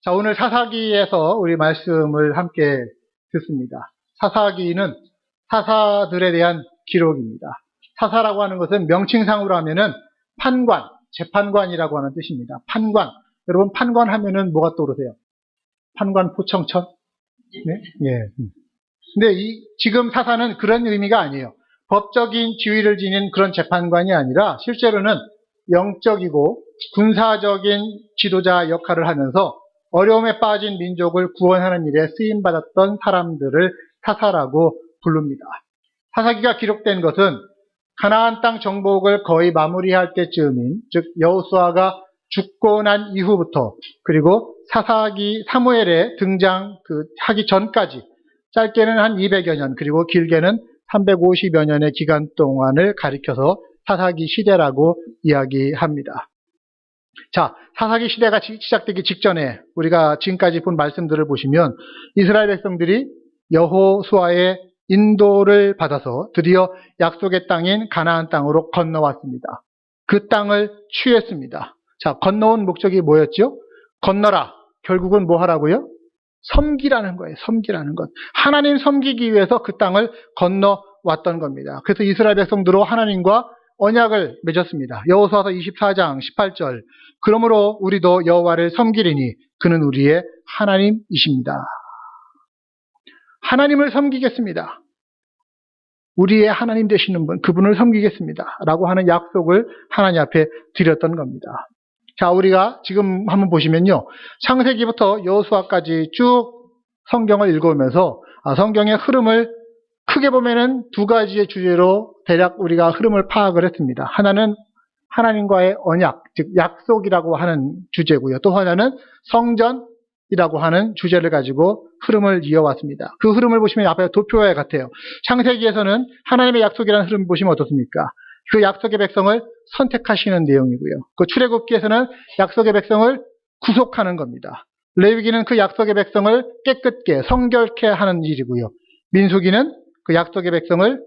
자, 오늘 사사기에서 우리 말씀을 함께 듣습니다. 사사기는 사사들에 대한 기록입니다. 사사라고 하는 것은 명칭상으로 하면은 판관, 재판관이라고 하는 뜻입니다. 판관. 여러분, 판관 하면은 뭐가 떠오르세요? 판관 포청천? 네? 예. 근데 지금 사사는 그런 의미가 아니에요. 법적인 지위를 지닌 그런 재판관이 아니라 실제로는 영적이고 군사적인 지도자 역할을 하면서 어려움에 빠진 민족을 구원하는 일에 쓰임받았던 사람들을 사사라고 부릅니다. 사사기가 기록된 것은 가나안 땅 정복을 거의 마무리할 때쯤인, 즉 여호수아가 죽고 난 이후부터, 그리고 사사기 사무엘에 하기 전까지, 짧게는 한 200여 년, 그리고 길게는 350여 년의 기간 동안을 가리켜서 사사기 시대라고 이야기합니다. 자, 사사기 시대가 시작되기 직전에 우리가 지금까지 본 말씀들을 보시면 이스라엘 백성들이 여호수아의 인도를 받아서 드디어 약속의 땅인 가나안 땅으로 건너왔습니다. 그 땅을 취했습니다. 자, 건너온 목적이 뭐였죠? 건너라. 결국은 뭐 하라고요? 섬기라는 거예요. 섬기라는 것. 하나님 섬기기 위해서 그 땅을 건너왔던 겁니다. 그래서 이스라엘 백성들로 하나님과 언약을 맺었습니다. 여호수아서 24장 18절. 그러므로 우리도 여호와를 섬기리니 그는 우리의 하나님이십니다. 하나님을 섬기겠습니다. 우리의 하나님 되시는 분, 그분을 섬기겠습니다. 라고 하는 약속을 하나님 앞에 드렸던 겁니다. 자, 우리가 지금 한번 보시면요. 창세기부터 여호수아까지 쭉 성경을 읽어오면서 성경의 흐름을 크게 보면은 두 가지의 주제로 대략 우리가 흐름을 파악을 했습니다. 하나는 하나님과의 언약, 즉 약속이라고 하는 주제고요. 또 하나는 성전이라고 하는 주제를 가지고 흐름을 이어왔습니다. 그 흐름을 보시면 앞에 도표와 같아요. 창세기에서는 하나님의 약속이라는 흐름을 보시면 어떻습니까? 그 약속의 백성을 선택하시는 내용이고요. 그 출애굽기에서는 약속의 백성을 구속하는 겁니다. 레위기는 그 약속의 백성을 깨끗게 성결케 하는 일이고요. 민수기는 그 약속의 백성을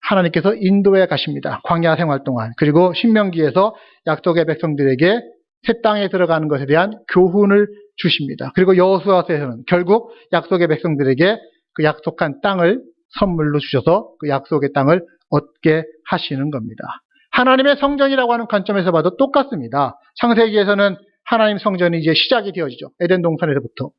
하나님께서 인도해 가십니다. 광야 생활 동안. 그리고 신명기에서 약속의 백성들에게 새 땅에 들어가는 것에 대한 교훈을 주십니다. 그리고 여호수아서에서는 결국 약속의 백성들에게 그 약속한 땅을 선물로 주셔서 그 약속의 땅을 얻게 하시는 겁니다. 하나님의 성전이라고 하는 관점에서 봐도 똑같습니다. 창세기에서는 하나님 성전이 이제 시작이 되어지죠. 에덴 동산에서부터.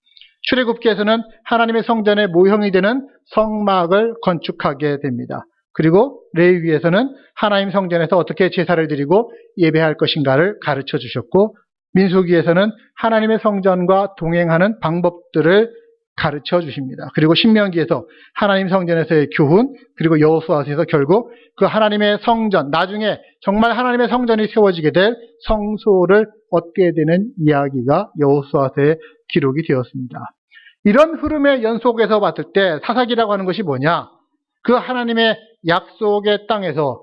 출애굽기에서는 하나님의 성전의 모형이 되는 성막을 건축하게 됩니다. 그리고 레위기에서는 하나님 성전에서 어떻게 제사를 드리고 예배할 것인가를 가르쳐 주셨고, 민수기에서는 하나님의 성전과 동행하는 방법들을 가르쳐 주십니다. 그리고 신명기에서 하나님 성전에서의 교훈, 그리고 여호수아서에서 결국 그 하나님의 성전, 나중에 정말 하나님의 성전이 세워지게 될 성소를 얻게 되는 이야기가 여호수아서에 기록이 되었습니다. 이런 흐름의 연속에서 봤을 때 사사기라고 하는 것이 뭐냐? 그 하나님의 약속의 땅에서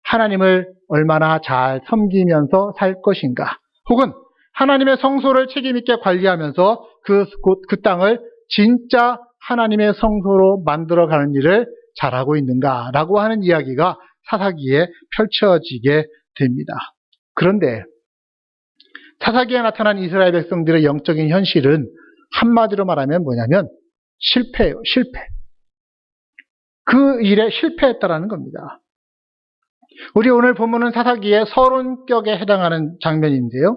하나님을 얼마나 잘 섬기면서 살 것인가, 혹은 하나님의 성소를 책임있게 관리하면서 그 땅을 진짜 하나님의 성소로 만들어가는 일을 잘하고 있는가라고 하는 이야기가 사사기에 펼쳐지게 됩니다. 그런데 사사기에 나타난 이스라엘 백성들의 영적인 현실은 한마디로 말하면 뭐냐면 실패예요. 실패. 그 일에 실패했다라는 겁니다. 우리 오늘 본문은 사사기의 서론격에 해당하는 장면인데요.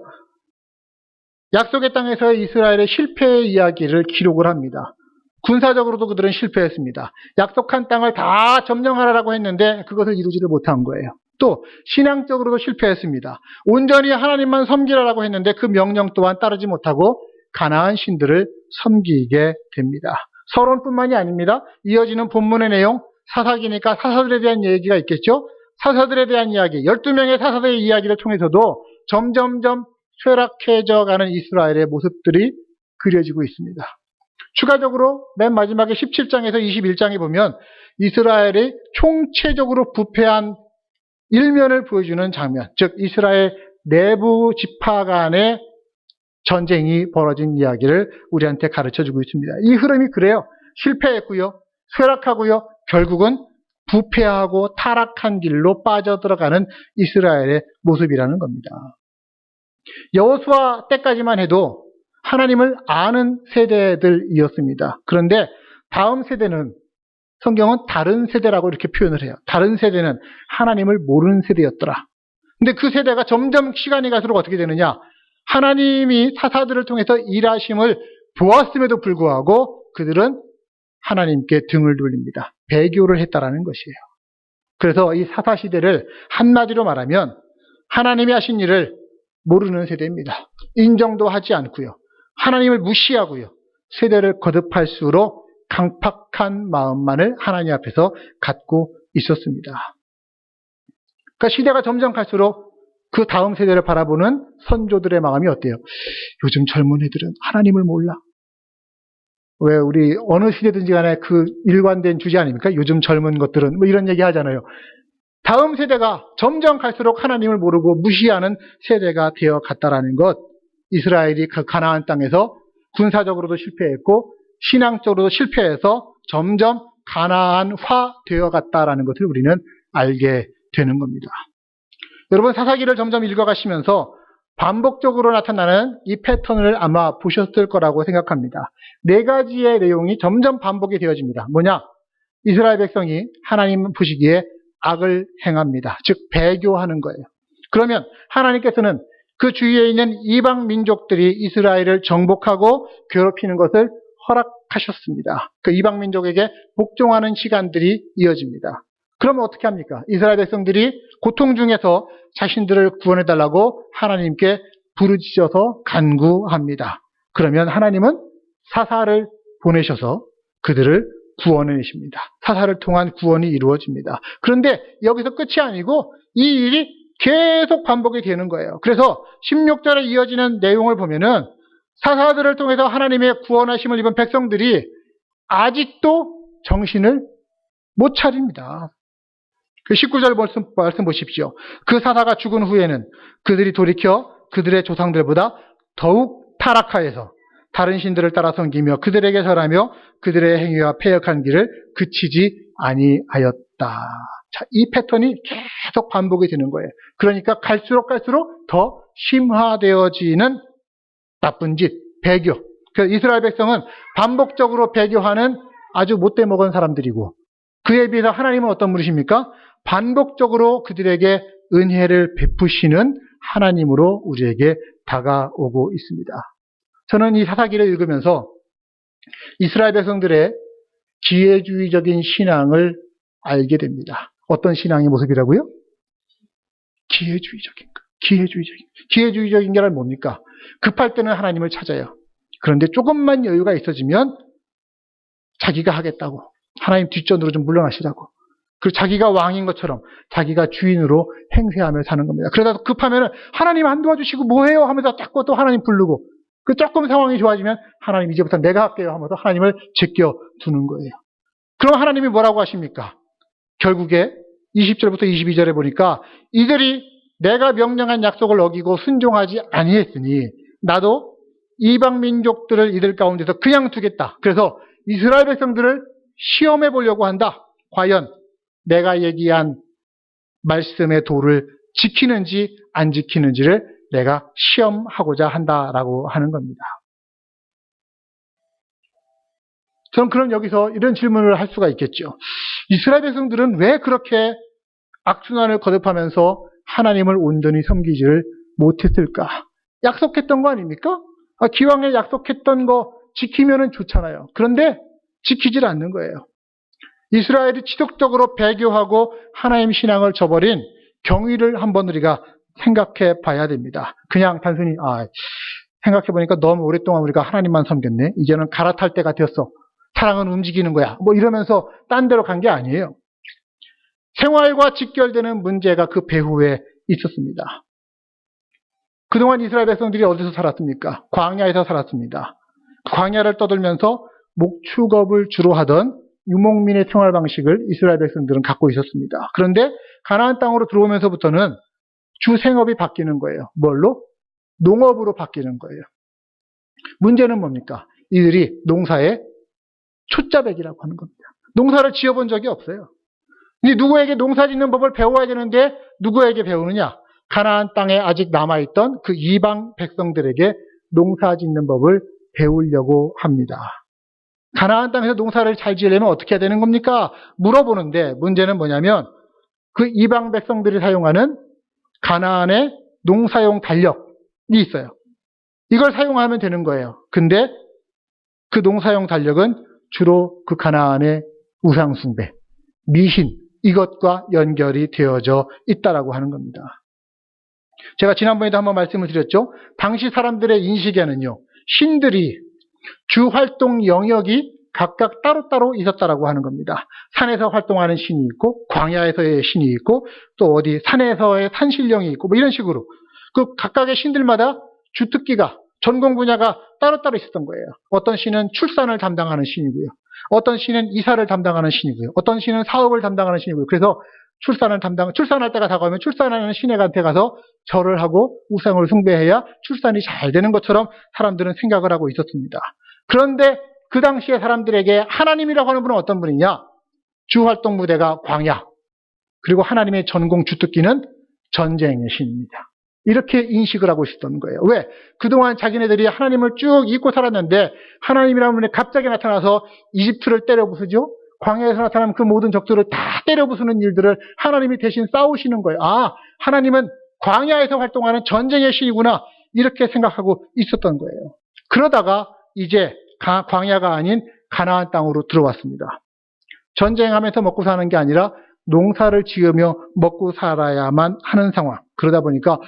약속의 땅에서의 이스라엘의 실패의 이야기를 기록을 합니다. 군사적으로도 그들은 실패했습니다. 약속한 땅을 다 점령하라고 했는데 그것을 이루지를 못한 거예요. 또 신앙적으로도 실패했습니다. 온전히 하나님만 섬기라고 했는데 그 명령 또한 따르지 못하고 가나안 신들을 섬기게 됩니다. 서론뿐만이 아닙니다. 이어지는 본문의 내용, 사사기니까 사사들에 대한 얘기가 있겠죠. 사사들에 대한 이야기, 12명의 사사들의 이야기를 통해서도 점점점 쇠락해져 가는 이스라엘의 모습들이 그려지고 있습니다. 추가적으로 맨 마지막에 17장에서 21장에 보면 이스라엘이 총체적으로 부패한 일면을 보여주는 장면, 즉 이스라엘 내부 지파 간의 전쟁이 벌어진 이야기를 우리한테 가르쳐주고 있습니다. 이 흐름이 그래요. 실패했고요. 쇠락하고요. 결국은 부패하고 타락한 길로 빠져들어가는 이스라엘의 모습이라는 겁니다. 여호수아 때까지만 해도 하나님을 아는 세대들이었습니다. 그런데 다음 세대는 성경은 다른 세대라고 이렇게 표현을 해요. 다른 세대는 하나님을 모르는 세대였더라. 근데 그 세대가 점점 시간이 갈수록 어떻게 되느냐? 하나님이 사사들을 통해서 일하심을 보았음에도 불구하고 그들은 하나님께 등을 돌립니다. 배교를 했다라는 것이에요. 그래서 이 사사 시대를 한마디로 말하면 하나님이 하신 일을 모르는 세대입니다. 인정도 하지 않고요. 하나님을 무시하고요. 세대를 거듭할수록 강팍한 마음만을 하나님 앞에서 갖고 있었습니다. 그러니까 시대가 점점 갈수록 그 다음 세대를 바라보는 선조들의 마음이 어때요? 요즘 젊은 애들은 하나님을 몰라. 왜 우리 어느 시대든지 간에 그 일관된 주제 아닙니까? 요즘 젊은 것들은 뭐 이런 얘기 하잖아요. 다음 세대가 점점 갈수록 하나님을 모르고 무시하는 세대가 되어 갔다라는 것. 이스라엘이 그 가나안 땅에서 군사적으로도 실패했고 신앙적으로도 실패해서 점점 가나안화 되어 갔다라는 것을 우리는 알게 되는 겁니다. 여러분 사사기를 점점 읽어가시면서 반복적으로 나타나는 이 패턴을 아마 보셨을 거라고 생각합니다. 4가지의 내용이 점점 반복이 되어집니다. 뭐냐? 이스라엘 백성이 하나님 보시기에 악을 행합니다. 즉 배교하는 거예요. 그러면 하나님께서는 그 주위에 있는 이방 민족들이 이스라엘을 정복하고 괴롭히는 것을 허락하셨습니다. 그 이방 민족에게 복종하는 시간들이 이어집니다. 그러면 어떻게 합니까? 이스라엘 백성들이 고통 중에서 자신들을 구원해달라고 하나님께 부르짖어서 간구합니다. 그러면 하나님은 사사를 보내셔서 그들을 구원해내십니다. 사사를 통한 구원이 이루어집니다. 그런데 여기서 끝이 아니고 이 일이 계속 반복이 되는 거예요. 그래서 16절에 이어지는 내용을 보면은 사사들을 통해서 하나님의 구원하심을 입은 백성들이 아직도 정신을 못 차립니다. 그 19절 말씀 보십시오. 그 사사가 죽은 후에는 그들이 돌이켜 그들의 조상들보다 더욱 타락하여서 다른 신들을 따라 섬기며 그들에게 절하며 그들의 행위와 패역한 길을 그치지 아니하였다. 자, 이 패턴이 계속 반복이 되는 거예요. 그러니까 갈수록 더 심화되어지는 나쁜 짓, 배교. 그래서 이스라엘 백성은 반복적으로 배교하는 아주 못돼 먹은 사람들이고 그에 비해서 하나님은 어떤 분이십니까? 반복적으로 그들에게 은혜를 베푸시는 하나님으로 우리에게 다가오고 있습니다. 저는 이 사사기를 읽으면서 이스라엘 백성들의 기회주의적인 신앙을 알게 됩니다. 어떤 신앙의 모습이라고요? 기회주의적인 것. 기회주의적인 게 뭡니까? 급할 때는 하나님을 찾아요. 그런데 조금만 여유가 있어지면 자기가 하겠다고. 하나님 뒷전으로 좀 물러나시라고. 그리고 자기가 왕인 것처럼 자기가 주인으로 행세하며 사는 겁니다. 그러다 급하면 하나님 안 도와주시고 뭐해요? 하면서 자꾸 또 하나님 부르고 그 조금 상황이 좋아지면 하나님 이제부터 내가 할게요 하면서 하나님을 제껴두는 거예요. 그럼 하나님이 뭐라고 하십니까? 결국에 20절부터 22절에 보니까 이들이 내가 명령한 약속을 어기고 순종하지 아니했으니 나도 이방 민족들을 이들 가운데서 그냥 두겠다. 그래서 이스라엘 백성들을 시험해 보려고 한다. 과연 내가 얘기한 말씀의 도를 지키는지 안 지키는지를 내가 시험하고자 한다라고 하는 겁니다. 저는 그럼 여기서 이런 질문을 할 수가 있겠죠. 이스라엘 백성들은 왜 그렇게 악순환을 거듭하면서 하나님을 온전히 섬기지를 못했을까? 약속했던 거 아닙니까? 기왕에 약속했던 거 지키면은 좋잖아요. 그런데 지키질 않는 거예요. 이스라엘이 지속적으로 배교하고 하나님 신앙을 저버린 경위를 한번 우리가 생각해 봐야 됩니다. 그냥 단순히 생각해 보니까 너무 오랫동안 우리가 하나님만 섬겼네. 이제는 갈아탈 때가 되었어. 사랑은 움직이는 거야. 뭐 이러면서 딴 데로 간 게 아니에요. 생활과 직결되는 문제가 그 배후에 있었습니다. 그동안 이스라엘 백성들이 어디서 살았습니까? 광야에서 살았습니다. 광야를 떠돌면서 목축업을 주로 하던 유목민의 생활 방식을 이스라엘 백성들은 갖고 있었습니다. 그런데 가나안 땅으로 들어오면서부터는 주 생업이 바뀌는 거예요. 뭘로? 농업으로 바뀌는 거예요. 문제는 뭡니까? 이들이 농사에 초짜배기라고 하는 겁니다. 농사를 지어본 적이 없어요. 근데 누구에게 농사 짓는 법을 배워야 되는데 누구에게 배우느냐? 가나안 땅에 아직 남아있던 그 이방 백성들에게 농사 짓는 법을 배우려고 합니다. 가나안 땅에서 농사를 잘 지으려면 어떻게 해야 되는 겁니까? 물어보는데 문제는 뭐냐면 그 이방 백성들이 사용하는 가나안의 농사용 달력이 있어요. 이걸 사용하면 되는 거예요. 근데 그 농사용 달력은 주로 그 가나안의 우상숭배, 미신, 이것과 연결이 되어져 있다라고 하는 겁니다. 제가 지난번에도 한번 말씀을 드렸죠. 당시 사람들의 인식에는요, 신들이 주 활동 영역이 각각 따로따로 있었다라고 하는 겁니다. 산에서 활동하는 신이 있고, 광야에서의 신이 있고, 또 어디 산에서의 산신령이 있고, 뭐 이런 식으로 그 각각의 신들마다 주특기가, 전공 분야가 따로따로 있었던 거예요. 어떤 신은 출산을 담당하는 신이고요. 어떤 신은 이사를 담당하는 신이고요. 어떤 신은 사업을 담당하는 신이고요. 그래서 출산할 때가 다가오면 출산하는 신에게 가서 절을 하고 우상을 숭배해야 출산이 잘 되는 것처럼 사람들은 생각을 하고 있었습니다. 그런데 그 당시에 사람들에게 하나님이라고 하는 분은 어떤 분이냐? 주활동 무대가 광야, 그리고 하나님의 전공 주특기는 전쟁의 신입니다. 이렇게 인식을 하고 있었던 거예요. 왜? 그동안 자기네들이 하나님을 쭉 잊고 살았는데 하나님이라는 분이 갑자기 나타나서 이집트를 때려 부수죠? 광야에서 나타나는 그 모든 적들을 다 때려 부수는 일들을 하나님이 대신 싸우시는 거예요. 아, 하나님은 광야에서 활동하는 전쟁의 신이구나. 이렇게 생각하고 있었던 거예요. 그러다가 이제 광야가 아닌 가나안 땅으로 들어왔습니다. 전쟁하면서 먹고 사는 게 아니라 농사를 지으며 먹고 살아야만 하는 상황. 그러다 보니까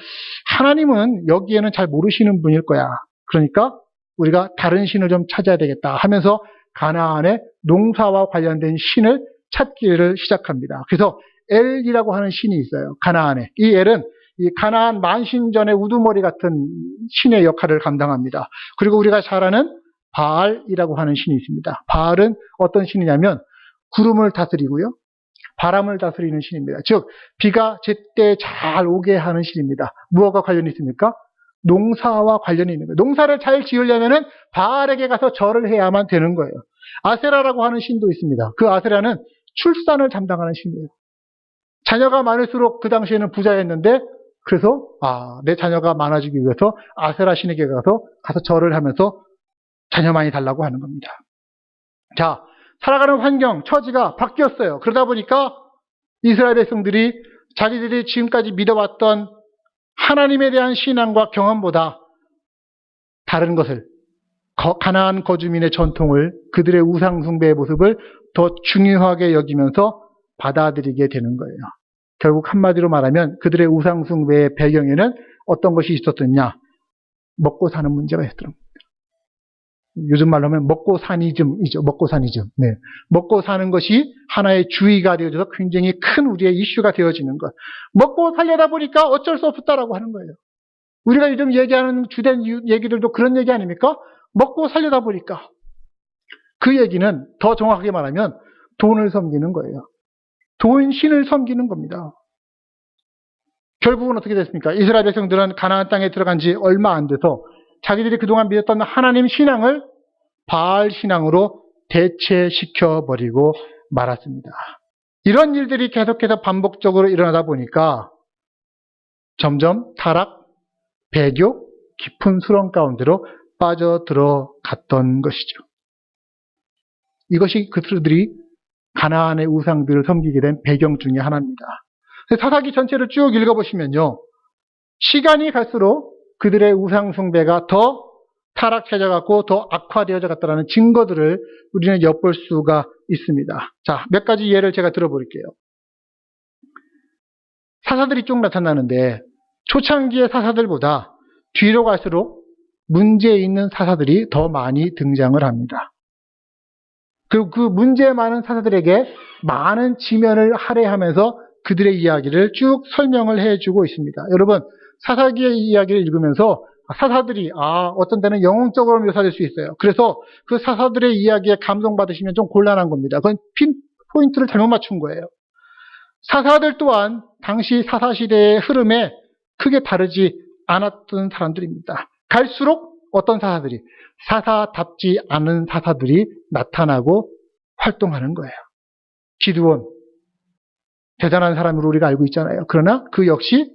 하나님은 여기에는 잘 모르시는 분일 거야. 그러니까 우리가 다른 신을 좀 찾아야 되겠다 하면서 가나안의 농사와 관련된 신을 찾기를 시작합니다. 그래서 엘이라고 하는 신이 있어요. 가나안에. 이 엘은 이 가나안 만신전의 우두머리 같은 신의 역할을 감당합니다. 그리고 우리가 잘 아는 바알이라고 하는 신이 있습니다. 바알은 어떤 신이냐면 구름을 다스리고요. 바람을 다스리는 신입니다. 즉 비가 제때 잘 오게 하는 신입니다. 무엇과 관련이 있습니까? 농사와 관련이 있는 거예요. 농사를 잘 지으려면 바알에게 가서 절을 해야만 되는 거예요. 아세라라고 하는 신도 있습니다. 그 아세라는 출산을 담당하는 신이에요. 자녀가 많을수록 그 당시에는 부자였는데 그래서 내 자녀가 많아지기 위해서 아세라 신에게 가서 절을 하면서 자녀 많이 달라고 하는 겁니다. 자, 살아가는 환경, 처지가 바뀌었어요. 그러다 보니까 이스라엘 백성들이 자기들이 지금까지 믿어왔던 하나님에 대한 신앙과 경험보다 다른 것을, 가나안 거주민의 전통을, 그들의 우상 숭배의 모습을 더 중요하게 여기면서 받아들이게 되는 거예요. 결국 한마디로 말하면 그들의 우상 숭배의 배경에는 어떤 것이 있었느냐? 먹고 사는 문제가 있었던 겁니다. 요즘 말로 하면 먹고 사니즘이죠. 먹고 사니즘. 네. 먹고 사는 것이 하나의 주의가 되어져서 굉장히 큰 우리의 이슈가 되어지는 것. 먹고 살려다 보니까 어쩔 수 없었다라고 하는 거예요. 우리가 요즘 얘기하는 주된 얘기들도 그런 얘기 아닙니까? 먹고 살려다 보니까. 그 얘기는 더 정확하게 말하면 돈을 섬기는 거예요. 돈 신을 섬기는 겁니다. 결국은 어떻게 됐습니까? 이스라엘 백성들은 가나안 땅에 들어간 지 얼마 안 돼서 자기들이 그동안 믿었던 하나님 신앙을 바알 신앙으로 대체시켜버리고 말았습니다. 이런 일들이 계속해서 반복적으로 일어나다 보니까 점점 타락, 배교, 깊은 수렁 가운데로 빠져들어갔던 것이죠. 이것이 그들이 가나안의 우상들을 섬기게 된 배경 중에 하나입니다. 사사기 전체를 쭉 읽어보시면요. 시간이 갈수록 그들의 우상 숭배가 더 타락해져갖고 더 악화되어져 갔다는 증거들을 우리는 엿볼 수가 있습니다. 자, 몇 가지 예를 제가 들어볼게요. 사사들이 쭉 나타나는데 초창기의 사사들보다 뒤로 갈수록 문제 있는 사사들이 더 많이 등장을 합니다. 그 문제 많은 사사들에게 많은 지면을 할애하면서 그들의 이야기를 쭉 설명을 해주고 있습니다. 여러분, 사사기의 이야기를 읽으면서 사사들이 어떤 때는 영웅적으로 묘사될 수 있어요. 그래서 그 사사들의 이야기에 감동받으시면 좀 곤란한 겁니다. 그건 포인트를 잘못 맞춘 거예요. 사사들 또한 당시 사사시대의 흐름에 크게 다르지 않았던 사람들입니다. 갈수록 어떤 사사들이 사사답지 않은 사사들이 나타나고 활동하는 거예요. 기드온, 대단한 사람으로 우리가 알고 있잖아요. 그러나 그 역시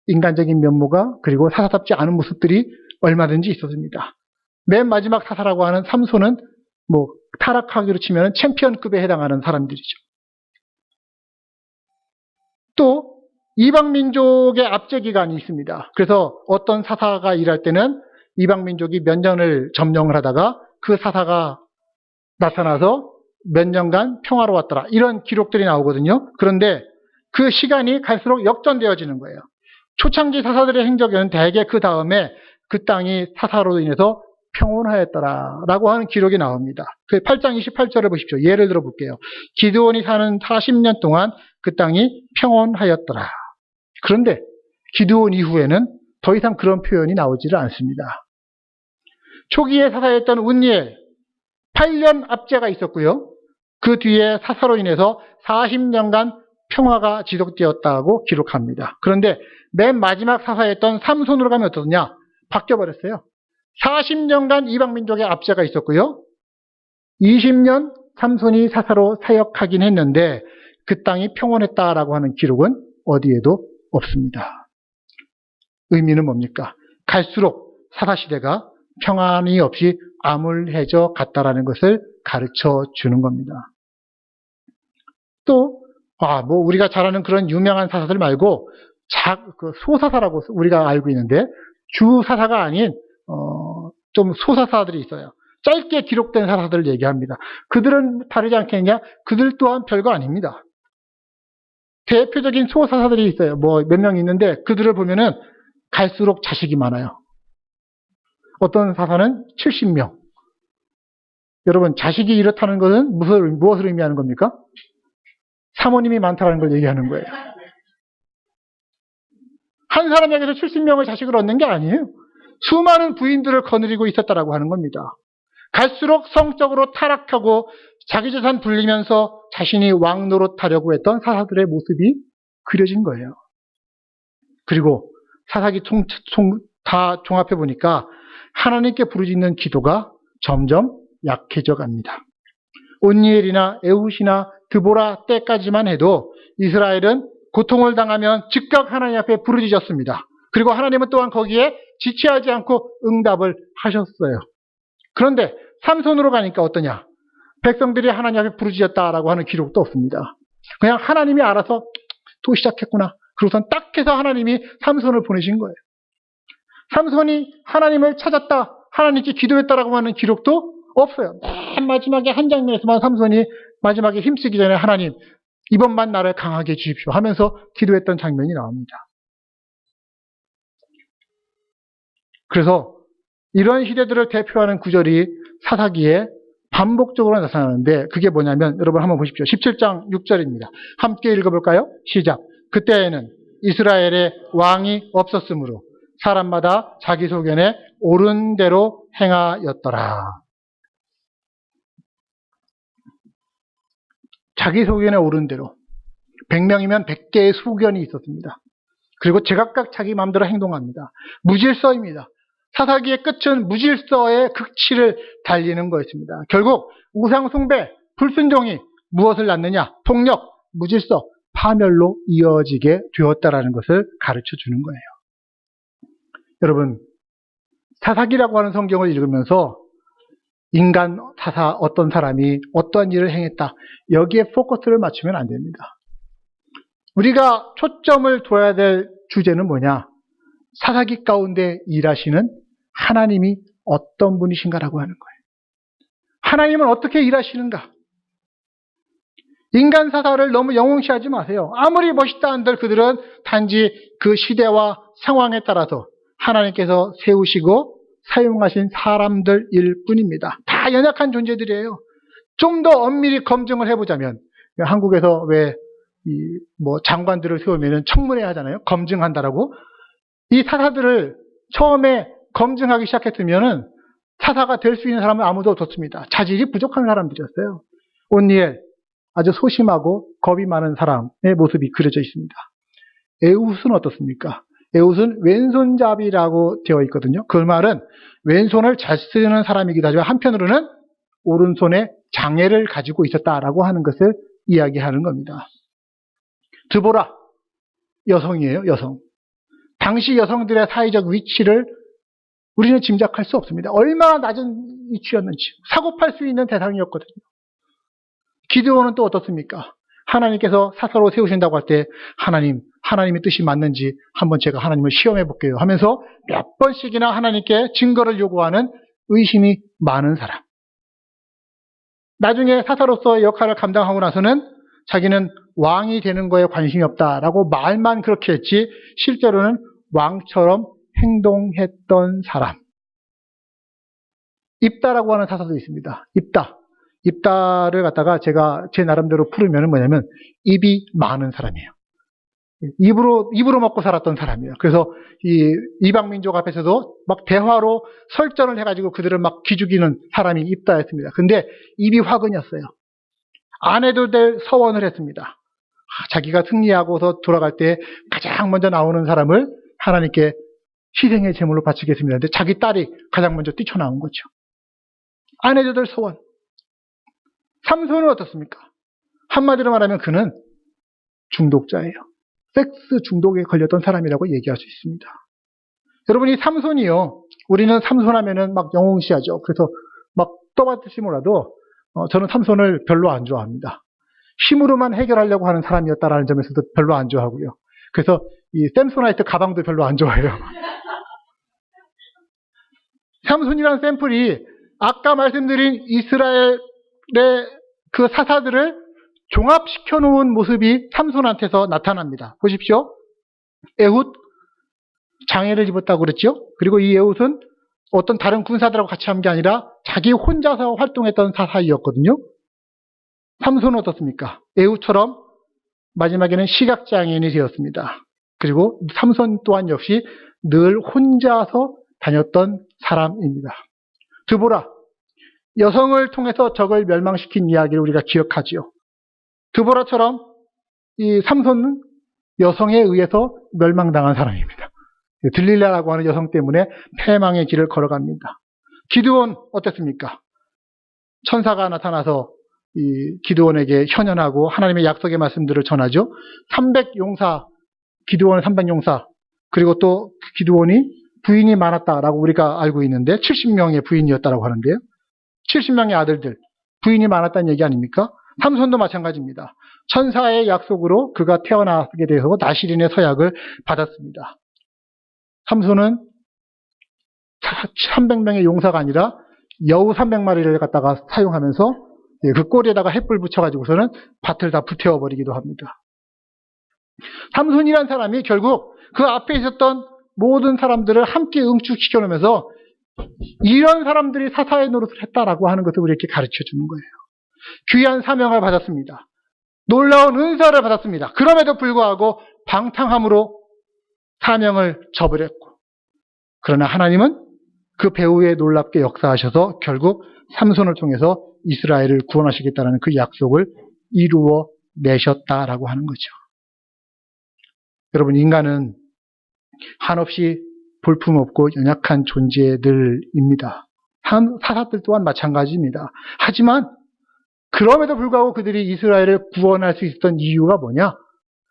인간적인 면모가 그리고 사사답지 않은 모습들이 얼마든지 있었습니다. 맨 마지막 사사라고 하는 삼손은 타락하기로 치면 챔피언급에 해당하는 사람들이죠. 또 이방민족의 압제기간이 있습니다. 그래서 어떤 사사가 일할 때는 이방민족이 몇 년을 점령을 하다가 그 사사가 나타나서 몇 년간 평화로웠더라. 이런 기록들이 나오거든요. 그런데 그 시간이 갈수록 역전되어지는 거예요. 초창기 사사들의 행적에는 대개 그 다음에 그 땅이 사사로 인해서 평온하였더라라고 하는 기록이 나옵니다. 그 8장 28절을 보십시오. 예를 들어 볼게요. 기드온이 사는 40년 동안 그 땅이 평온하였더라. 그런데 기드온 이후에는 더 이상 그런 표현이 나오지를 않습니다. 초기에 사사였던 운니엘 8년 압제가 있었고요. 그 뒤에 사사로 인해서 40년간 평화가 지속되었다고 기록합니다. 그런데 맨 마지막 사사였던 삼손으로 가면 어떠냐? 바뀌어버렸어요. 40년간 이방민족의 압제가 있었고요. 20년 삼손이 사사로 사역하긴 했는데 그 땅이 평온했다라고 하는 기록은 어디에도 없습니다. 의미는 뭡니까? 갈수록 사사시대가 평안이 없이 암울해져 갔다라는 것을 가르쳐 주는 겁니다. 또 우리가 잘 아는 그런 유명한 사사들 말고 소사사라고 우리가 알고 있는데 주사사가 아닌 좀 소사사들이 있어요. 짧게 기록된 사사들을 얘기합니다. 그들은 다르지 않겠냐? 그들 또한 별거 아닙니다. 대표적인 소사사들이 있어요. 몇 명 있는데 그들을 보면은 갈수록 자식이 많아요. 어떤 사사는 70명. 여러분, 자식이 이렇다는 것은 무엇을 의미하는 겁니까? 사모님이 많다는 걸 얘기하는 거예요. 한 사람에게서 70명의 자식을 얻는 게 아니에요. 수많은 부인들을 거느리고 있었다라고 하는 겁니다. 갈수록 성적으로 타락하고 자기 재산 불리면서 자신이 왕 노릇하려고 했던 사사들의 모습이 그려진 거예요. 그리고 사사기 다 종합해 보니까 하나님께 부르짖는 기도가 점점 약해져 갑니다. 온니엘이나 에훗이나 드보라 때까지만 해도 이스라엘은 고통을 당하면 즉각 하나님 앞에 부르짖었습니다. 그리고 하나님은 또한 거기에 지체하지 않고 응답을 하셨어요. 그런데 삼손으로 가니까 어떠냐? 백성들이 하나님 앞에 부르짖었다라고 하는 기록도 없습니다. 그냥 하나님이 알아서 또 시작했구나. 그러고선 딱 해서 하나님이 삼손을 보내신 거예요. 삼손이 하나님을 찾았다, 하나님께 기도했다라고 하는 기록도 없어요. 맨 마지막에 한 장면에서만 삼손이 마지막에 힘쓰기 전에 하나님, 이번만 나를 강하게 해주십시오 하면서 기도했던 장면이 나옵니다. 그래서 이런 시대들을 대표하는 구절이 사사기에 반복적으로 나타나는데 그게 뭐냐면 여러분 한번 보십시오. 17장 6절입니다. 함께 읽어볼까요? 시작. 그때에는 이스라엘에 왕이 없었으므로 사람마다 자기 소견에 옳은 대로 행하였더라. 자기 소견에 옳은 대로. 100명이면 100개의 소견이 있었습니다. 그리고 제각각 자기 마음대로 행동합니다. 무질서입니다. 사사기의 끝은 무질서의 극치를 달리는 거였습니다. 결국 우상숭배, 불순종이 무엇을 낳느냐? 폭력, 무질서, 파멸로 이어지게 되었다라는 것을 가르쳐 주는 거예요. 여러분, 사사기라고 하는 성경을 읽으면서 인간 사사 어떤 사람이 어떠한 일을 행했다. 여기에 포커스를 맞추면 안 됩니다. 우리가 초점을 둬야 될 주제는 뭐냐? 사사기 가운데 일하시는 하나님이 어떤 분이신가라고 하는 거예요. 하나님은 어떻게 일하시는가? 인간 사사를 너무 영웅시하지 마세요. 아무리 멋있다 한들 그들은 단지 그 시대와 상황에 따라서 하나님께서 세우시고 사용하신 사람들일 뿐입니다. 다 연약한 존재들이에요. 좀 더 엄밀히 검증을 해보자면 한국에서 왜 장관들을 세우면 청문회 하잖아요. 검증한다라고. 이 사사들을 처음에 검증하기 시작했으면은 사사가 될 수 있는 사람은 아무도 없었습니다. 자질이 부족한 사람들이었어요. 온니엘 아주 소심하고 겁이 많은 사람의 모습이 그려져 있습니다. 에훗은 어떻습니까? 에훗은 왼손잡이라고 되어 있거든요. 그 말은 왼손을 잘 쓰는 사람이기도 하지만 한편으로는 오른손에 장애를 가지고 있었다라고 하는 것을 이야기하는 겁니다. 드보라, 여성이에요, 여성. 당시 여성들의 사회적 위치를 우리는 짐작할 수 없습니다. 얼마나 낮은 위치였는지. 사고팔 수 있는 대상이었거든요. 기드온은 또 어떻습니까? 하나님께서 사사로 세우신다고 할 때 하나님의 뜻이 맞는지 한번 제가 하나님을 시험해 볼게요 하면서 몇 번씩이나 하나님께 증거를 요구하는 의심이 많은 사람. 나중에 사사로서의 역할을 감당하고 나서는 자기는 왕이 되는 거에 관심이 없다라고 말만 그렇게 했지 실제로는 왕처럼 행동했던 사람. 입다라고 하는 사사도 있습니다. 입다를 갖다가 제가 제 나름대로 풀으면 뭐냐면 입이 많은 사람이에요. 입으로 먹고 살았던 사람이에요. 그래서 이 이방 민족 앞에서도 막 대화로 설전을 해가지고 그들을 막 기죽이는 사람이 입다였습니다. 근데 입이 화근이었어요. 안 해도 될 서원을 했습니다. 자기가 승리하고서 돌아갈 때 가장 먼저 나오는 사람을 하나님께 희생의 제물로 바치겠습니다. 근데 자기 딸이 가장 먼저 뛰쳐나온 거죠. 안 해도 될 서원. 삼손은 어떻습니까? 한마디로 말하면 그는 중독자예요. 섹스 중독에 걸렸던 사람이라고 얘기할 수 있습니다. 여러분, 이 삼손이요. 우리는 삼손 하면은 막 영웅시하죠. 그래서 막 떠받듯이 몰라도 저는 삼손을 별로 안 좋아합니다. 힘으로만 해결하려고 하는 사람이었다라는 점에서도 별로 안 좋아하고요. 그래서 이 샘소나이트 가방도 별로 안 좋아해요. 삼손이라는 샘플이 아까 말씀드린 이스라엘의 그 사사들을 종합시켜 놓은 모습이 삼손한테서 나타납니다. 보십시오. 에훗, 장애를 입었다고 그랬죠? 그리고 이 에훗은 어떤 다른 군사들하고 같이 한 게 아니라 자기 혼자서 활동했던 사사이었거든요. 삼손은 어떻습니까? 에훗처럼 마지막에는 시각장애인이 되었습니다. 그리고 삼손 또한 역시 늘 혼자서 다녔던 사람입니다. 드보라, 여성을 통해서 적을 멸망시킨 이야기를 우리가 기억하지요. 드보라처럼 이 삼손은 여성에 의해서 멸망당한 사람입니다. 들릴라라고 하는 여성 때문에 패망의 길을 걸어갑니다. 기드온 어땠습니까? 천사가 나타나서 이 기드온에게 현현하고 하나님의 약속의 말씀들을 전하죠. 300용사, 기드온의 300용사, 그리고 또 기드온이 부인이 많았다라고 우리가 알고 있는데 70명의 부인이었다라고 하는데요. 70명의 아들들, 부인이 많았다는 얘기 아닙니까? 삼손도 마찬가지입니다. 천사의 약속으로 그가 태어나게 되어서 나시린의 서약을 받았습니다. 삼손은 300명의 용사가 아니라 여우 300마리를 갖다가 사용하면서 그 꼬리에다가 햇불 붙여가지고서는 밭을 다 불태워버리기도 합니다. 삼손이란 사람이 결국 그 앞에 있었던 모든 사람들을 함께 응축시켜 놓으면서 이런 사람들이 사사의 노릇을 했다라고 하는 것을 우리에게 가르쳐 주는 거예요. 귀한 사명을 받았습니다. 놀라운 은사를 받았습니다. 그럼에도 불구하고 방탕함으로 사명을 저버렸고, 그러나 하나님은 그 배후에 놀랍게 역사하셔서 결국 삼손을 통해서 이스라엘을 구원하시겠다는 그 약속을 이루어 내셨다라고 하는 거죠. 여러분, 인간은 한없이 볼품없고 연약한 존재들입니다. 사사들 또한 마찬가지입니다. 하지만 그럼에도 불구하고 그들이 이스라엘을 구원할 수 있었던 이유가 뭐냐?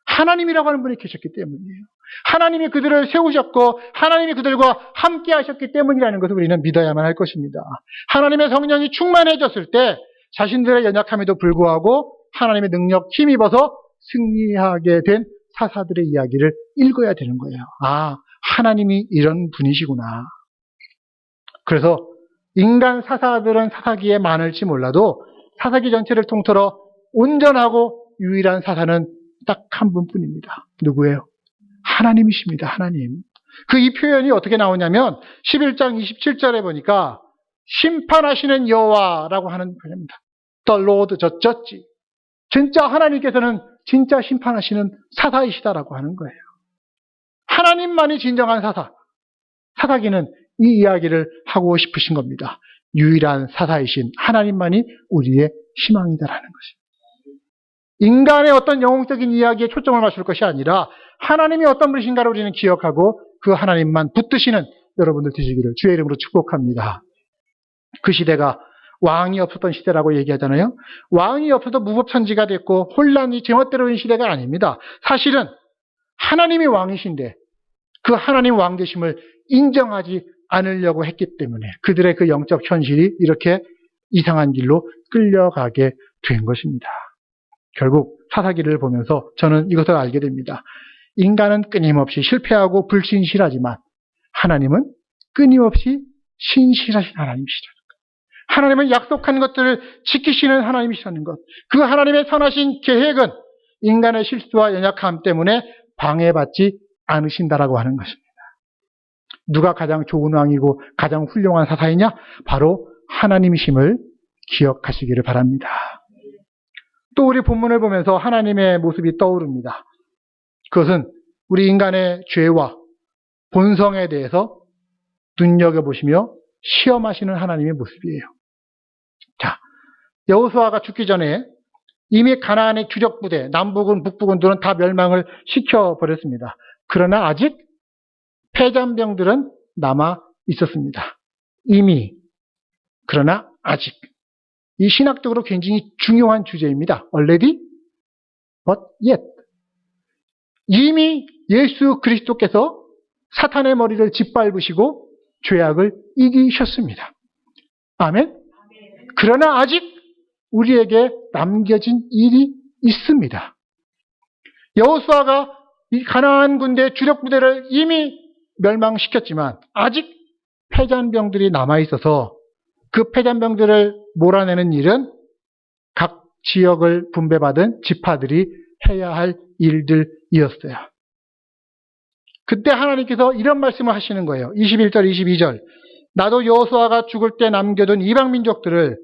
하나님이라고 하는 분이 계셨기 때문이에요. 하나님이 그들을 세우셨고 하나님이 그들과 함께 하셨기 때문이라는 것을 우리는 믿어야만 할 것입니다. 하나님의 성령이 충만해졌을 때 자신들의 연약함에도 불구하고 하나님의 능력 힘입어서 승리하게 된 사사들의 이야기를 읽어야 되는 거예요. 아, 하나님이 이런 분이시구나. 그래서 인간 사사들은 사사기에 많을지 몰라도 사사기 전체를 통틀어 온전하고 유일한 사사는 딱 한 분뿐입니다. 누구예요? 하나님이십니다. 하나님. 그 이 표현이 어떻게 나오냐면 11장 27절에 보니까 심판하시는 여호와라고 하는 표현입니다. The Lord the Judge. 진짜 하나님께서는 진짜 심판하시는 사사이시다라고 하는 거예요. 하나님만이 진정한 사사. 사사기는 이 이야기를 하고 싶으신 겁니다. 유일한 사사이신 하나님만이 우리의 희망이다라는 것입니다. 인간의 어떤 영웅적인 이야기에 초점을 맞출 것이 아니라 하나님이 어떤 분이신가를 우리는 기억하고 그 하나님만 붙드시는 여러분들 되시기를 주의 이름으로 축복합니다. 그 시대가 왕이 없었던 시대라고 얘기하잖아요. 왕이 없어도 무법천지가 됐고 혼란이 제멋대로인 시대가 아닙니다. 사실은 하나님이 왕이신데 그 하나님 왕 되심을 인정하지 않으려고 했기 때문에 그들의 그 영적 현실이 이렇게 이상한 길로 끌려가게 된 것입니다. 결국 사사기를 보면서 저는 이것을 알게 됩니다. 인간은 끊임없이 실패하고 불신실하지만 하나님은 끊임없이 신실하신 하나님이시라는 것. 하나님은 약속한 것들을 지키시는 하나님이시라는 것. 그 하나님의 선하신 계획은 인간의 실수와 연약함 때문에 방해받지 않으신다라고 하는 것입니다. 누가 가장 좋은 왕이고 가장 훌륭한 사사이냐? 바로 하나님이심을 기억하시기를 바랍니다. 또 우리 본문을 보면서 하나님의 모습이 떠오릅니다. 그것은 우리 인간의 죄와 본성에 대해서 눈여겨보시며 시험하시는 하나님의 모습이에요. 자, 여호수아가 죽기 전에 이미 가나안의 주력 부대, 남부군, 북부군들은 다 멸망을 시켜버렸습니다. 그러나 아직 패잔병들은 남아 있었습니다. 이미, 그러나 아직. 이 신학적으로 굉장히 중요한 주제입니다. Already, but yet. 이미 예수 그리스도께서 사탄의 머리를 짓밟으시고 죄악을 이기셨습니다. 아멘? 그러나 아직 우리에게 남겨진 일이 있습니다. 여호수아가 이 가나안 군대 주력 부대를 이미 멸망시켰지만 아직 패잔병들이 남아있어서 그 패잔병들을 몰아내는 일은 각 지역을 분배받은 지파들이 해야 할 일들이었어요. 그때 하나님께서 이런 말씀을 하시는 거예요. 21절, 22절. 나도 여호수아가 죽을 때 남겨둔 이방 민족들을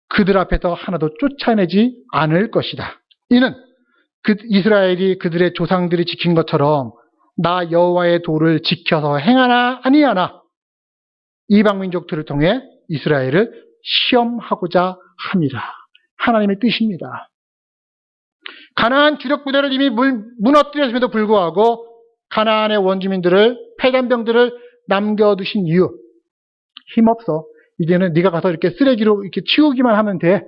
그들 앞에서 하나도 쫓아내지 않을 것이다. 이는 이스라엘이 그들의 조상들이 지킨 것처럼 나 여호와의 도를 지켜서 행하나 아니하나 이방 민족들을 통해 이스라엘을 시험하고자 함이라. 하나님의 뜻입니다. 가나안 주력 부대를 이미 무너뜨렸음에도 불구하고 가나안의 원주민들을 패잔병들을 남겨두신 이유. 힘없어. 이제는 네가 가서 이렇게 쓰레기로 이렇게 치우기만 하면 돼.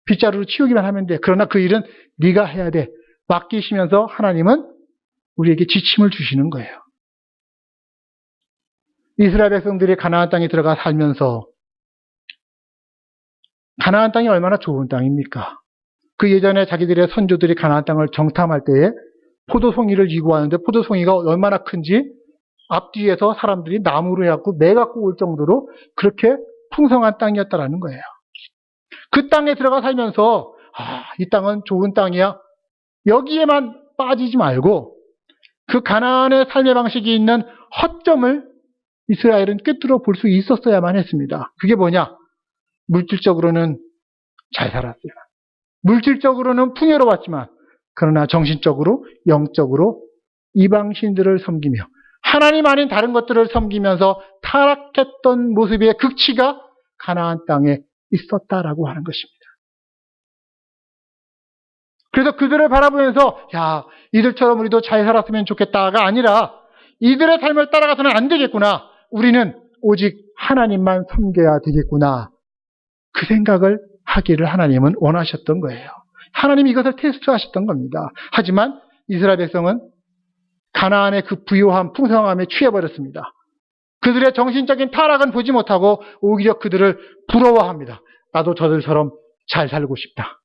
빗자루로 치우기만 하면 돼. 그러나 그 일은 네가 해야 돼. 맡기시면서 하나님은 우리에게 지침을 주시는 거예요. 이스라엘 백성들이 가나안 땅에 들어가 살면서 가나안 땅이 얼마나 좋은 땅입니까? 그 예전에 자기들의 선조들이 가나안 땅을 정탐할 때에 포도송이를 이고 왔는데 포도송이가 얼마나 큰지 앞뒤에서 사람들이 나무로 해갖고 매갖고 올 정도로 그렇게 풍성한 땅이었다라는 거예요. 그 땅에 들어가 살면서 이 땅은 좋은 땅이야. 여기에만 빠지지 말고 그 가나안의 삶의 방식이 있는 허점을 이스라엘은 꿰뚫어 볼 수 있었어야만 했습니다. 그게 뭐냐? 물질적으로는 잘 살았어요. 물질적으로는 풍요로웠지만 그러나 정신적으로, 영적으로 이방신들을 섬기며 하나님 아닌 다른 것들을 섬기면서 타락했던 모습의 극치가 가나안 땅에 있었다라고 하는 것입니다. 그래서 그들을 바라보면서 야, 이들처럼 우리도 잘 살았으면 좋겠다가 아니라 이들의 삶을 따라가서는 안 되겠구나. 우리는 오직 하나님만 섬겨야 되겠구나. 그 생각을 하기를 하나님은 원하셨던 거예요. 하나님이 이것을 테스트하셨던 겁니다. 하지만 이스라엘 백성은 가나안의 그 부요함, 풍성함에 취해버렸습니다. 그들의 정신적인 타락은 보지 못하고 오히려 그들을 부러워합니다. 나도 저들처럼 잘 살고 싶다.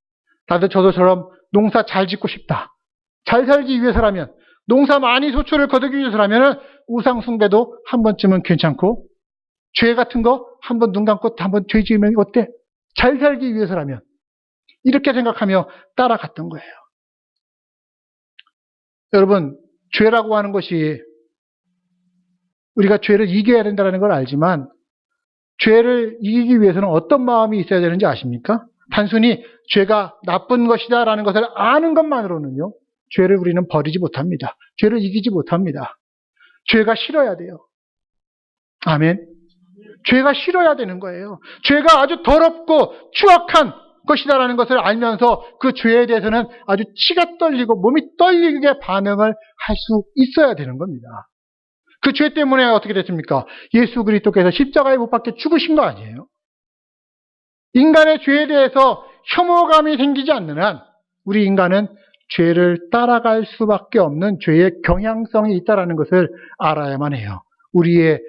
나도 저들처럼 농사 잘 짓고 싶다. 잘 살기 위해서라면, 농사 많이 소출을 거두기 위해서라면 우상 숭배도 한 번쯤은 괜찮고 죄 같은 거 한 번 눈 감고 한 번 죄 지으면 어때? 잘 살기 위해서라면 이렇게 생각하며 따라갔던 거예요. 여러분, 죄라고 하는 것이 우리가 죄를 이겨야 된다는 걸 알지만 죄를 이기기 위해서는 어떤 마음이 있어야 되는지 아십니까? 단순히 죄가 나쁜 것이다라는 것을 아는 것만으로는요, 죄를 우리는 버리지 못합니다. 죄를 이기지 못합니다. 죄가 싫어야 돼요. 아멘. 죄가 싫어야 되는 거예요. 죄가 아주 더럽고 추악한 것이다라는 것을 알면서 그 죄에 대해서는 아주 치가 떨리고 몸이 떨리게 반응을 할 수 있어야 되는 겁니다. 그 죄 때문에 어떻게 됐습니까? 예수 그리스도께서 십자가에 못 박혀 죽으신 거 아니에요? 인간의 죄에 대해서 혐오감이 생기지 않는 한 우리 인간은 죄를 따라갈 수밖에 없는 죄의 경향성이 있다는 것을 알아야만 해요. 우리의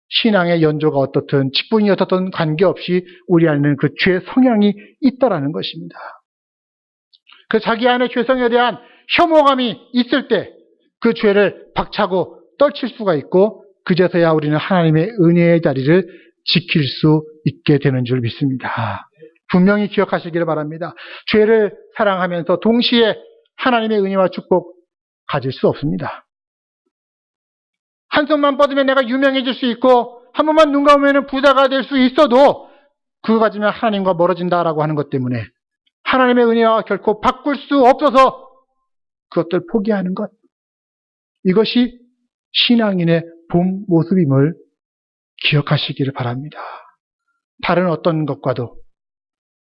신앙의 연조가 어떻든 직분이 어떻든 관계없이 우리 안에는 그 죄의 성향이 있다라는 것입니다. 그 자기 안에 죄성에 대한 혐오감이 있을 때 그 죄를 박차고 떨칠 수가 있고 그제서야 우리는 하나님의 은혜의 자리를 지킬 수 있게 되는 줄 믿습니다. 분명히 기억하시기를 바랍니다. 죄를 사랑하면서 동시에 하나님의 은혜와 축복 가질 수 없습니다. 한 손만 뻗으면 내가 유명해질 수 있고 한 번만 눈 감으면 부자가 될 수 있어도 그거 가지면 하나님과 멀어진다라고 하는 것 때문에 하나님의 은혜와 결코 바꿀 수 없어서 그것들 포기하는 것, 이것이 신앙인의 본 모습임을 기억하시기를 바랍니다. 다른 어떤 것과도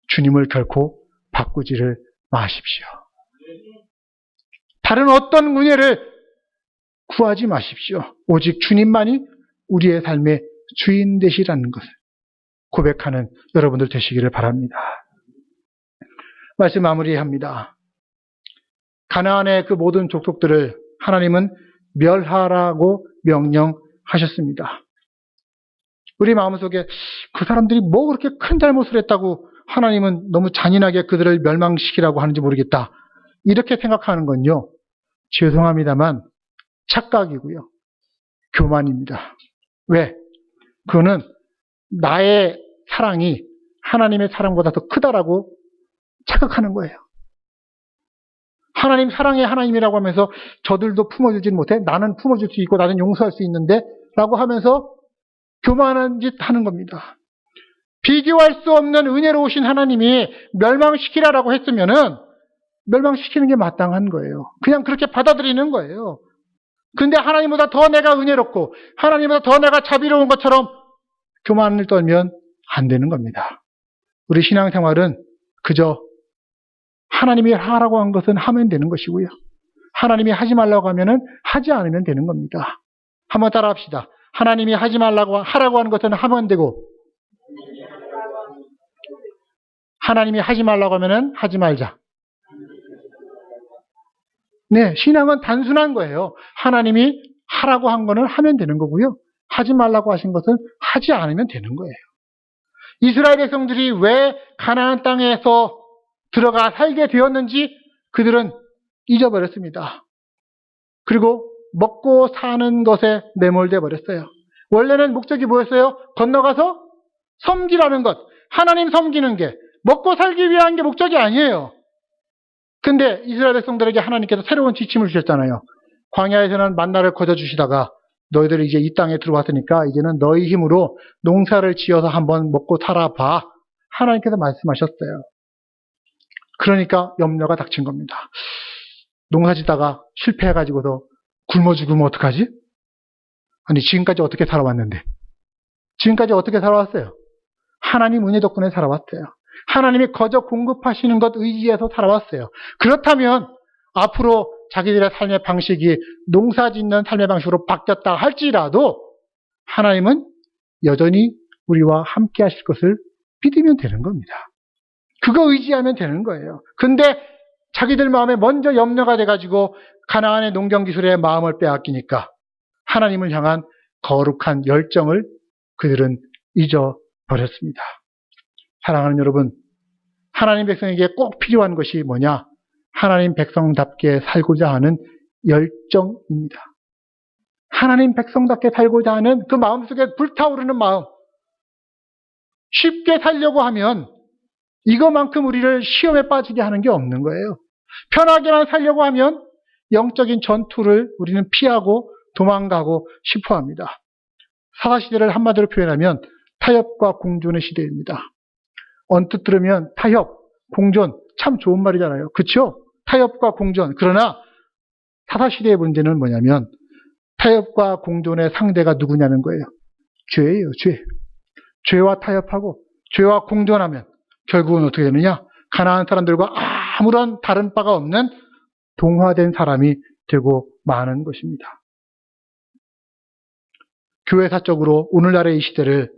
주님을 결코 바꾸지를 마십시오. 다른 어떤 은혜를 구하지 마십시오. 오직 주님만이 우리의 삶의 주인 되시라는 것을 고백하는 여러분들 되시기를 바랍니다. 말씀 마무리합니다. 가나안의 그 모든 족속들을 하나님은 멸하라고 명령하셨습니다. 우리 마음속에 그 사람들이 뭐 그렇게 큰 잘못을 했다고 하나님은 너무 잔인하게 그들을 멸망시키라고 하는지 모르겠다. 이렇게 생각하는 건요, 죄송합니다만 착각이고요, 교만입니다. 왜? 그거는 나의 사랑이 하나님의 사랑보다 더 크다라고 착각하는 거예요. 하나님 사랑의 하나님이라고 하면서 저들도 품어주지 못해? 나는 품어줄 수 있고 나는 용서할 수 있는데? 라고 하면서 교만한 짓 하는 겁니다. 비교할 수 없는 은혜로우신 하나님이 멸망시키라라고 했으면은 멸망시키는 게 마땅한 거예요. 그냥 그렇게 받아들이는 거예요. 근데 하나님보다 더 내가 은혜롭고 하나님보다 더 내가 자비로운 것처럼 교만을 떨면 안 되는 겁니다. 우리 신앙생활은 그저 하나님이 하라고 한 것은 하면 되는 것이고요. 하나님이 하지 말라고 하면은 하지 않으면 되는 겁니다. 한번 따라 합시다. 하나님이 하지 말라고 하라고 하는 것은 하면 되고 하나님이 하지 말라고 하면은 하지 말자. 네, 신앙은 단순한 거예요. 하나님이 하라고 한 거는 하면 되는 거고요. 하지 말라고 하신 것은 하지 않으면 되는 거예요. 이스라엘 백성들이 왜 가나안 땅에서 들어가 살게 되었는지 그들은 잊어버렸습니다. 그리고 먹고 사는 것에 매몰돼 버렸어요. 원래는 목적이 뭐였어요? 건너가서 섬기라는 것, 하나님 섬기는 게, 먹고 살기 위한 게 목적이 아니에요. 근데 이스라엘 백성들에게 하나님께서 새로운 지침을 주셨잖아요. 광야에서는 만나를 거저주시다가 너희들이 이제 이 땅에 들어왔으니까 이제는 너희 힘으로 농사를 지어서 한번 먹고 살아봐. 하나님께서 말씀하셨어요. 그러니까 염려가 닥친 겁니다. 농사 짓다가 실패해가지고서 굶어 죽으면 어떡하지? 아니, 지금까지 어떻게 살아왔는데? 지금까지 어떻게 살아왔어요? 하나님 은혜 덕분에 살아왔어요. 하나님이 거저 공급하시는 것 의지해서 살아왔어요. 그렇다면 앞으로 자기들의 삶의 방식이 농사 짓는 삶의 방식으로 바뀌었다 할지라도 하나님은 여전히 우리와 함께 하실 것을 믿으면 되는 겁니다. 그거 의지하면 되는 거예요. 근데 자기들 마음에 먼저 염려가 돼가지고 가나안의 농경기술의 마음을 빼앗기니까 하나님을 향한 거룩한 열정을 그들은 잊어버렸습니다. 사랑하는 여러분, 하나님 백성에게 꼭 필요한 것이 뭐냐? 하나님 백성답게 살고자 하는 열정입니다. 하나님 백성답게 살고자 하는 그 마음속에 불타오르는 마음. 쉽게 살려고 하면 이것만큼 우리를 시험에 빠지게 하는 게 없는 거예요. 편하게만 살려고 하면 영적인 전투를 우리는 피하고 도망가고 싶어 합니다. 사사시대를 한마디로 표현하면 타협과 공존의 시대입니다. 언뜻 들으면 타협, 공존 참 좋은 말이잖아요. 그렇죠? 타협과 공존. 그러나 사사시대의 문제는 뭐냐면 타협과 공존의 상대가 누구냐는 거예요. 죄예요, 죄. 죄와 타협하고 죄와 공존하면 결국은 어떻게 되느냐? 가나안 사람들과 아무런 다른 바가 없는 동화된 사람이 되고 마는 것입니다. 교회사적으로 오늘날의 이 시대를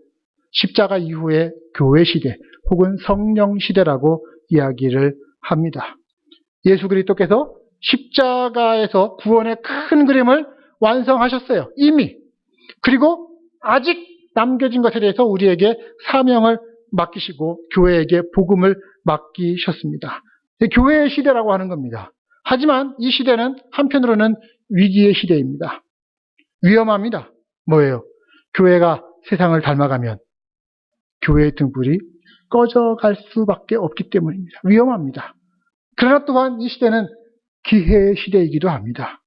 십자가 이후의 교회 시대 혹은 성령 시대라고 이야기를 합니다. 예수 그리스도께서 십자가에서 구원의 큰 그림을 완성하셨어요. 이미. 그리고 아직 남겨진 것에 대해서 우리에게 사명을 맡기시고 교회에게 복음을 맡기셨습니다. 교회의 시대라고 하는 겁니다. 하지만 이 시대는 한편으로는 위기의 시대입니다. 위험합니다. 뭐예요? 교회가 세상을 닮아가면 교회의 등불이 꺼져갈 수밖에 없기 때문입니다. 위험합니다. 그러나 또한 이 시대는 기회의 시대이기도 합니다.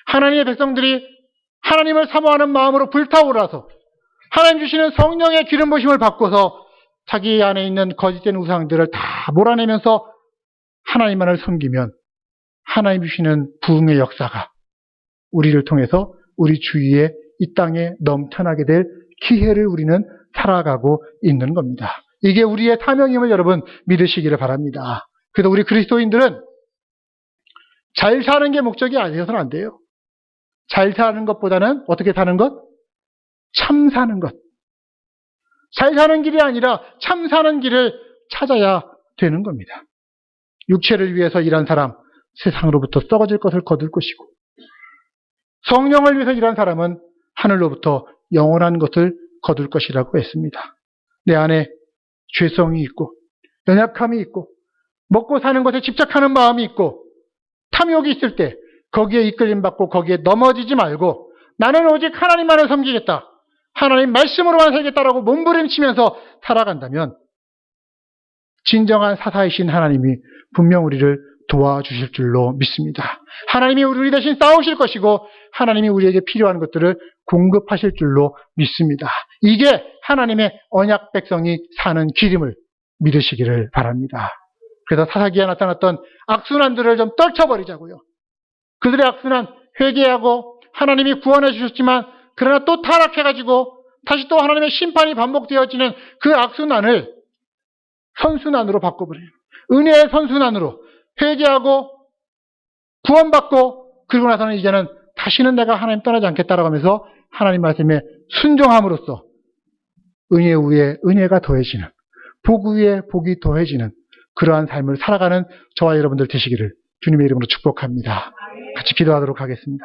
하나님의 백성들이 하나님을 사모하는 마음으로 불타오르서 하나님 주시는 성령의 기름 부심을 받고서 자기 안에 있는 거짓된 우상들을 다 몰아내면서 하나님만을 섬기면 하나님 주시는 부흥의 역사가 우리를 통해서 우리 주위에 이 땅에 넘쳐나게 될 기회를 우리는 살아가고 있는 겁니다. 이게 우리의 사명임을 여러분 믿으시기를 바랍니다. 그래서 우리 그리스도인들은 잘 사는 게 목적이 아니어서는 안 돼요. 잘 사는 것보다는 어떻게 사는 것? 참 사는 것. 잘 사는 길이 아니라 참 사는 길을 찾아야 되는 겁니다. 육체를 위해서 일한 사람, 세상으로부터 썩어질 것을 거둘 것이고, 성령을 위해서 일한 사람은 하늘로부터 영원한 것을 거둘 것이라고 했습니다. 내 안에 죄성이 있고, 연약함이 있고, 먹고 사는 것에 집착하는 마음이 있고, 탐욕이 있을 때 거기에 이끌림받고 거기에 넘어지지 말고 나는 오직 하나님만을 섬기겠다. 하나님 말씀으로만 살겠다라고 몸부림치면서 살아간다면 진정한 사사이신 하나님이 분명 우리를 도와주실 줄로 믿습니다. 하나님이 우리 대신 싸우실 것이고 하나님이 우리에게 필요한 것들을 공급하실 줄로 믿습니다. 이게 하나님의 언약 백성이 사는 길임을 믿으시기를 바랍니다. 그래서 사사기에 나타났던 악순환들을 좀 떨쳐버리자고요. 그들의 악순환 회개하고 하나님이 구원해 주셨지만 그러나 또 타락해가지고 다시 또 하나님의 심판이 반복되어지는 그 악순환을 선순환으로 바꿔버려요. 은혜의 선순환으로 회개하고 구원받고 그러고 나서는 이제는 다시는 내가 하나님 떠나지 않겠다라고 하면서 하나님 말씀에 순종함으로써 은혜 위에 은혜가 더해지는 복 위에 복이 더해지는 그러한 삶을 살아가는 저와 여러분들 되시기를 주님의 이름으로 축복합니다. 같이 기도하도록 하겠습니다.